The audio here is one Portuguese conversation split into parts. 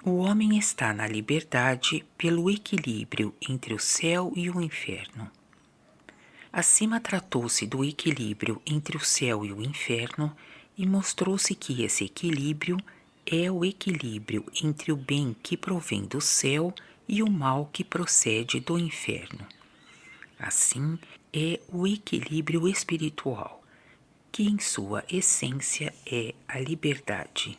O homem está na liberdade pelo equilíbrio entre o céu e o inferno. Acima tratou-se do equilíbrio entre o céu e o inferno e mostrou-se que esse equilíbrio é o equilíbrio entre o bem que provém do céu e o mal que procede do inferno. Assim, é o equilíbrio espiritual, que em sua essência é a liberdade.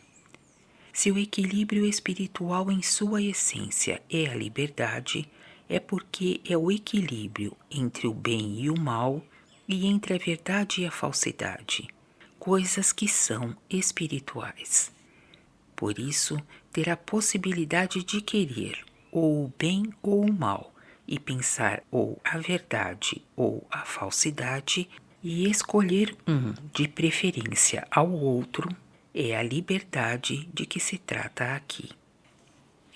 Se o equilíbrio espiritual em sua essência é a liberdade, é porque é o equilíbrio entre o bem e o mal e entre a verdade e a falsidade, coisas que são espirituais. Por isso, ter a possibilidade de querer ou o bem ou o mal e pensar ou a verdade ou a falsidade e escolher de preferência ao outro é a liberdade de que se trata aqui.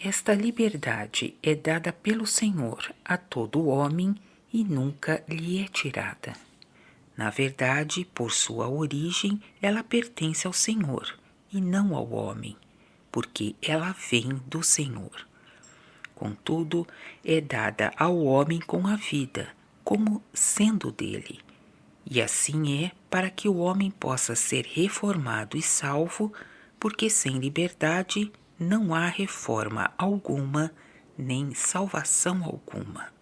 Esta liberdade é dada pelo Senhor a todo homem e nunca lhe é tirada. Na verdade, por sua origem, ela pertence ao Senhor e não ao homem, porque ela vem do Senhor. Contudo, é dada ao homem com a vida, como sendo dele. E assim é para que o homem possa ser reformado e salvo, porque sem liberdade não há reforma alguma, nem salvação alguma.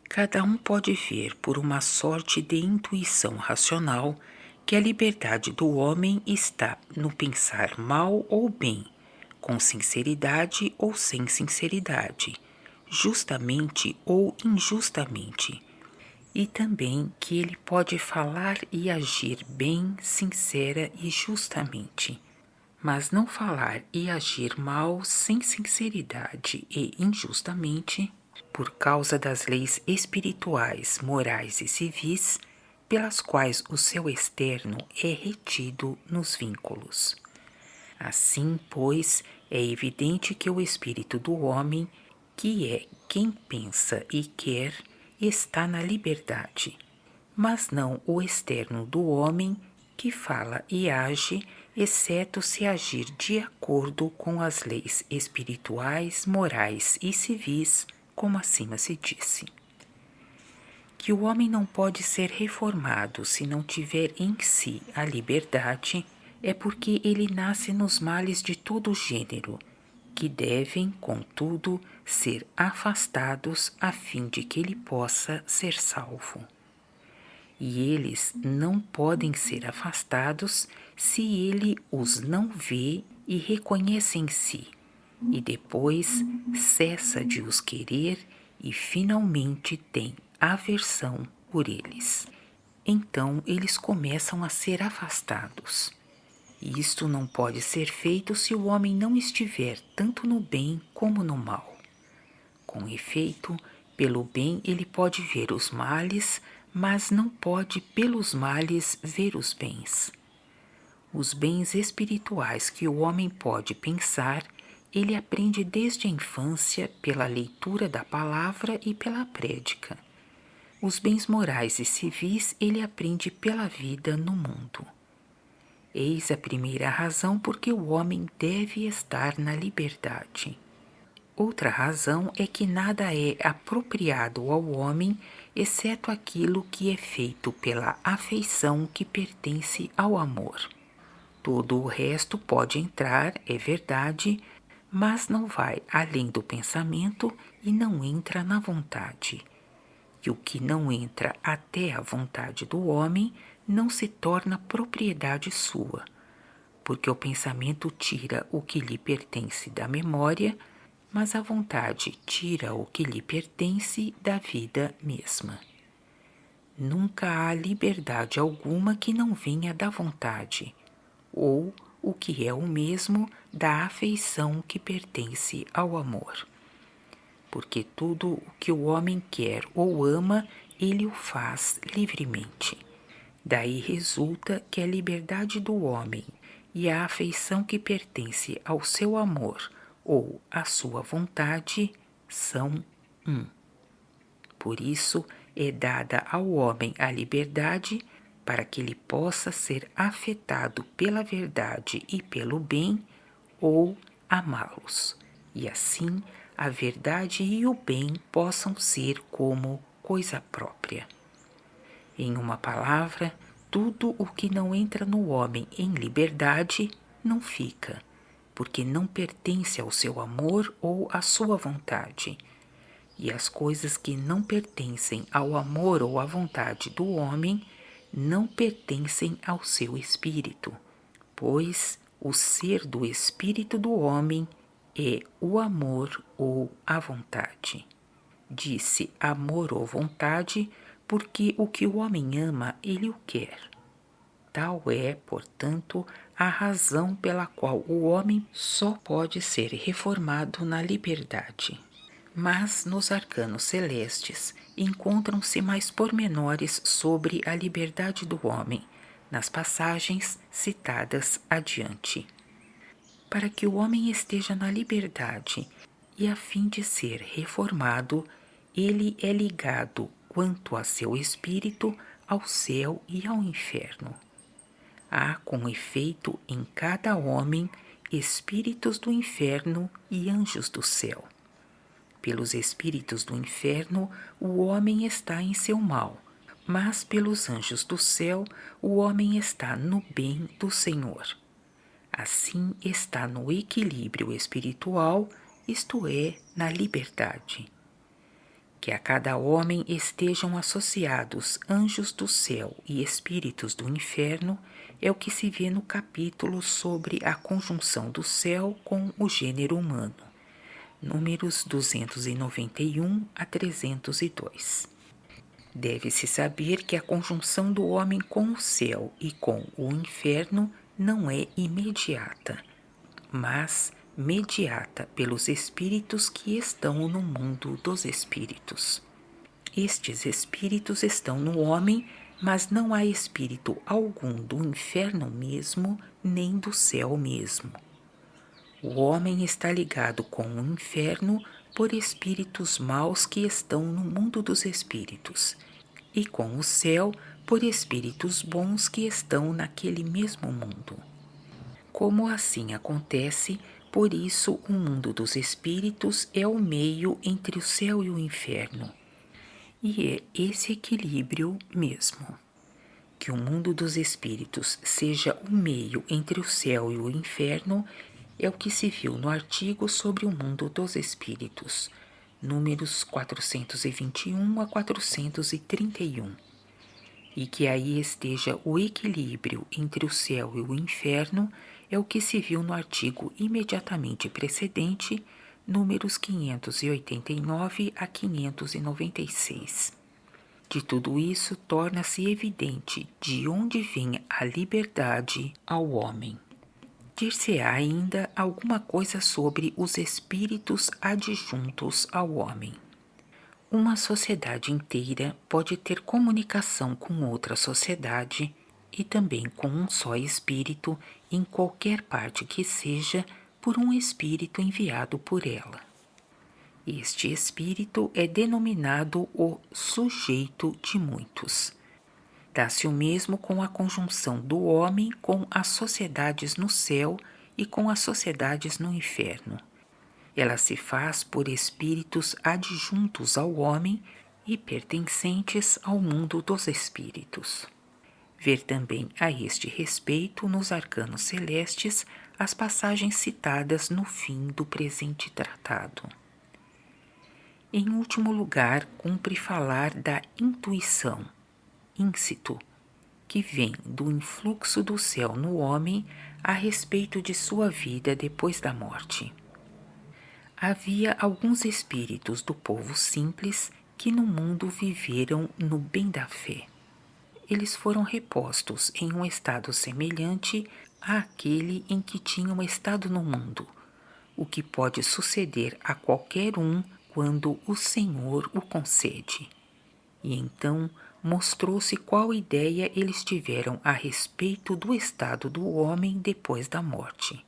Cada um pode ver por uma sorte de intuição racional que a liberdade do homem está no pensar mal ou bem, com sinceridade ou sem sinceridade, justamente ou injustamente, e também que ele pode falar e agir bem, sincera e justamente, mas não falar e agir mal sem sinceridade e injustamente, por causa das leis espirituais, morais e civis, pelas quais o seu externo é retido nos vínculos. Assim, pois, é evidente que o espírito do homem, que é quem pensa e quer, está na liberdade, mas não o externo do homem, que fala e age, exceto se agir de acordo com as leis espirituais, morais e civis, como acima se disse. Que o homem não pode ser reformado se não tiver em si a liberdade, é porque ele nasce nos males de todo gênero, que devem, contudo, ser afastados a fim de que ele possa ser salvo. E eles não podem ser afastados se ele os não vê e reconhece em si, e depois cessa de os querer e finalmente tem aversão por eles. Então eles começam a ser afastados. E isto não pode ser feito se o homem não estiver tanto no bem como no mal. Com efeito, pelo bem ele pode ver os males, mas não pode pelos males ver os bens. Os bens espirituais que o homem pode pensar, ele aprende desde a infância pela leitura da palavra e pela prédica. Os bens morais e civis ele aprende pela vida no mundo. Eis a primeira razão por que o homem deve estar na liberdade. Outra razão é que nada é apropriado ao homem, exceto aquilo que é feito pela afeição que pertence ao amor. Todo o resto pode entrar, é verdade, mas não vai além do pensamento e não entra na vontade. E o que não entra até a vontade do homem não se torna propriedade sua, porque o pensamento tira o que lhe pertence da memória, mas a vontade tira o que lhe pertence da vida mesma. Nunca há liberdade alguma que não venha da vontade, ou, o que é o mesmo, da afeição que pertence ao amor. Porque tudo o que o homem quer ou ama, ele o faz livremente. Daí resulta que a liberdade do homem e a afeição que pertence ao seu amor ou à sua vontade são um. Por isso é dada ao homem a liberdade para que ele possa ser afetado pela verdade e pelo bem ou amá-los. e assim a verdade e o bem possam ser como coisa própria. Em uma palavra, tudo o que não entra no homem em liberdade não fica, porque não pertence ao seu amor ou à sua vontade. E as coisas que não pertencem ao amor ou à vontade do homem não pertencem ao seu espírito, pois o ser do espírito do homem é o amor ou a vontade. Disse amor ou vontade, porque o que o homem ama, ele o quer. Tal é, portanto, a razão pela qual o homem só pode ser reformado na liberdade. Mas nos arcanos celestes encontram-se mais pormenores sobre a liberdade do homem, nas passagens citadas adiante. Para que o homem esteja na liberdade e a fim de ser reformado, ele é ligado quanto a seu espírito ao céu e ao inferno. Há, com efeito, em cada homem espíritos do inferno e anjos do céu. Pelos espíritos do inferno, o homem está em seu mal, mas pelos anjos do céu, o homem está no bem do Senhor. Assim está no equilíbrio espiritual, isto é, na liberdade. Que a cada homem estejam associados anjos do céu e espíritos do inferno é o que se vê no capítulo sobre a conjunção do céu com o gênero humano, números 291 a 302. Deve-se saber que a conjunção do homem com o céu e com o inferno não é imediata, mas mediata pelos espíritos que estão no mundo dos espíritos. Estes espíritos estão no homem, mas não há espírito algum do inferno mesmo, nem do céu mesmo. O homem está ligado com o inferno por espíritos maus que estão no mundo dos espíritos, e com o céu por espíritos bons que estão naquele mesmo mundo. Como assim acontece, por isso o mundo dos espíritos é o meio entre o céu e o inferno. E é esse equilíbrio mesmo. Que o mundo dos espíritos seja o meio entre o céu e o inferno é o que se viu no artigo sobre o mundo dos espíritos, números 421 a 431. E que aí esteja o equilíbrio entre o céu e o inferno é o que se viu no artigo imediatamente precedente, números 589 a 596. De tudo isso, torna-se evidente de onde vem a liberdade ao homem. Dir-se-á ainda alguma coisa sobre os espíritos adjuntos ao homem. Uma sociedade inteira pode ter comunicação com outra sociedade e também com um só espírito em qualquer parte que seja por um espírito enviado por ela. Este espírito é denominado o sujeito de muitos. Dá-se o mesmo com a conjunção do homem com as sociedades no céu e com as sociedades no inferno. Ela se faz por espíritos adjuntos ao homem e pertencentes ao mundo dos espíritos. Ver também a este respeito nos arcanos celestes as passagens citadas no fim do presente tratado. Em último lugar, cumpre falar da intuição, íncito, que vem do influxo do céu no homem a respeito de sua vida depois da morte. Havia alguns espíritos do povo simples que no mundo viveram no bem da fé. Eles foram repostos em um estado semelhante àquele em que tinham estado no mundo, o que pode suceder a qualquer um quando o Senhor o concede. E então mostrou-se qual ideia eles tiveram a respeito do estado do homem depois da morte.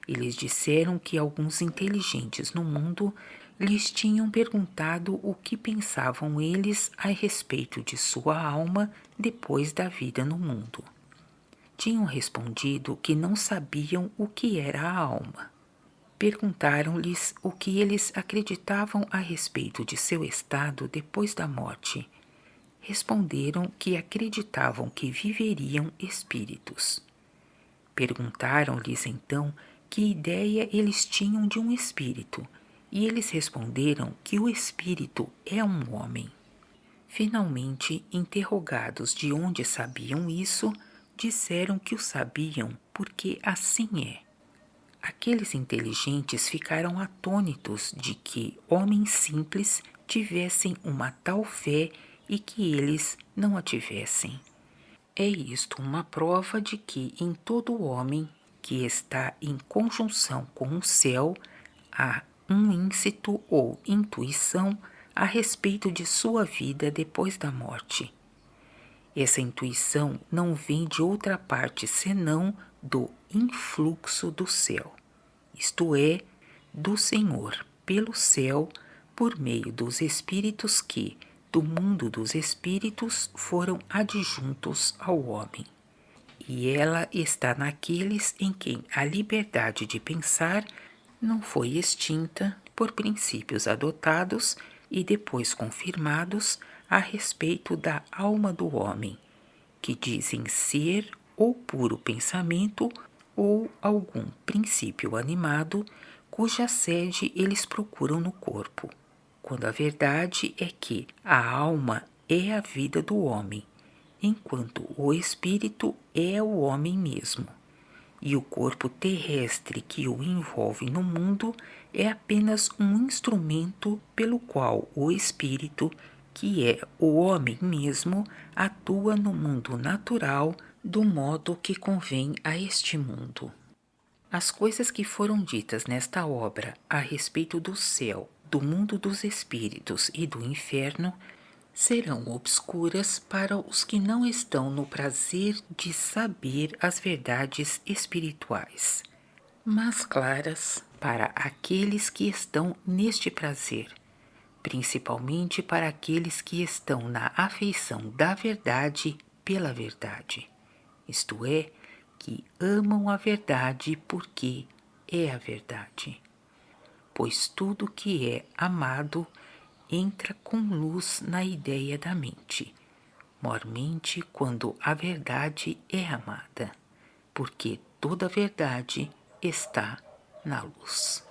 Eles disseram que alguns inteligentes no mundo lhes tinham perguntado o que pensavam eles a respeito de sua alma depois da vida no mundo. Tinham respondido que não sabiam o que era a alma. Perguntaram-lhes o que eles acreditavam a respeito de seu estado depois da morte. Responderam que acreditavam que viveriam espíritos. Perguntaram-lhes então que ideia eles tinham de um espírito, e eles responderam que o espírito é um homem. Finalmente, interrogados de onde sabiam isso, disseram que o sabiam porque assim é. Aqueles inteligentes ficaram atônitos de que homens simples tivessem uma tal fé e que eles não a tivessem. É isto uma prova de que em todo homem que está em conjunção com o céu há um íncito ou intuição a respeito de sua vida depois da morte. Essa intuição não vem de outra parte senão do influxo do céu, isto é, do Senhor pelo céu por meio dos espíritos que, do mundo dos espíritos, foram adjuntos ao homem. E ela está naqueles em quem a liberdade de pensar não foi extinta por princípios adotados e depois confirmados a respeito da alma do homem, que dizem ser ou puro pensamento ou algum princípio animado cuja sede eles procuram no corpo, quando a verdade é que a alma é a vida do homem, enquanto o espírito é o homem mesmo, e o corpo terrestre que o envolve no mundo é apenas um instrumento pelo qual o espírito, que é o homem mesmo, atua no mundo natural do modo que convém a este mundo. As coisas que foram ditas nesta obra a respeito do céu, do mundo dos espíritos e do inferno serão obscuras para os que não estão no prazer de saber as verdades espirituais, mas claras para aqueles que estão neste prazer, principalmente para aqueles que estão na afeição da verdade pela verdade, isto é, que amam a verdade porque é a verdade. Pois tudo que é amado entra com luz na ideia da mente, mormente quando a verdade é amada, porque toda verdade está na luz.